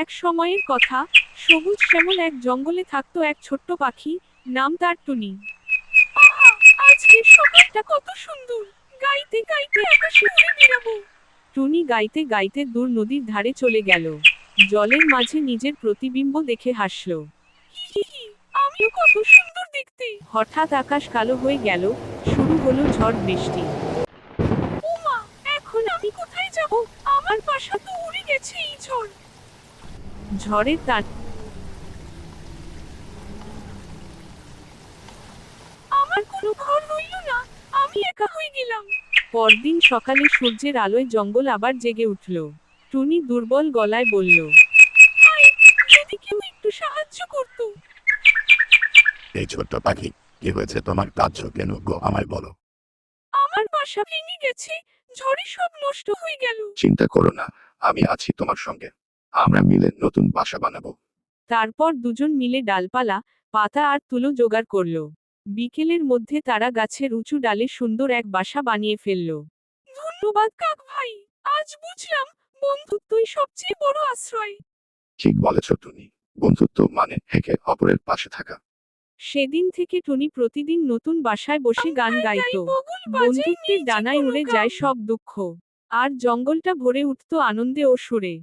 এক সময়ের কথা, সবুজ শ্যামল এক জঙ্গলে থাকতো এক ছোট্ট পাখি, নাম তার টুনি। আহা, আজকের সকালটা কত সুন্দর, গাইতে গাইতে আকাশে উড়ে বেড়াবো। টুনি গাইতে গাইতে দূর নদীর ধারে চলে গেল। জলের মাঝে নিজের প্রতিবিম্ব দেখে হাসল। হি হি হি, আমিও কত সুন্দর দেখতে। হঠাৎ আকাশ কালো হয়ে গেল, শুরু হলো ঝড় বৃষ্টি। ওমা, এখন আমি কোথায় যাব? আমার বাসা তো উড়ে গেছে এই ঝড়ের তার আমার কোনো ঘর রইল না, আমি একা হয়ে গেলাম। পরদিন সকালে সূর্যের আলোয় জঙ্গল আবার জেগে উঠল। টুনি দুর্বল গলায় বলল, হায়, যদি কেউ একটু সাহায্য করতো। এই ছোট্ট পাখি, কি হয়েছে তোমার? কাঁদছো কেন গো, আমায় বলো। আমার বাসা ভেঙে গেছে, ঝড়ে সব নষ্ট হয়ে গেল। চিন্তা করো না, আমি আছি তোমার সঙ্গে। আমরা মিলে নতুন বাসা বানাবো। তারপর দুজন মিলে ডালপালা, পাতা আর তুলো জোগাড় করলো। বিকেলের মধ্যে তারা গাছের উঁচু ডালে সুন্দর এক বাসা বানিয়ে ফেলল। ধন্যবাদ কাক ভাই, আজ বুঝলাম বন্ধুত্বই সবচেয়ে বড় আশ্রয়। ঠিক বলেছ টুনি, বন্ধুত্ব মানে একে অপরের পাশে থাকা। সেদিন থেকে টুনি প্রতিদিন নতুন বাসায় বসে গান গাইতো। বন্ধুত্বের ডানায় উড়ে যায় সব দুঃখ, আর জঙ্গলটা ভরে উঠত আনন্দে ও সুরে।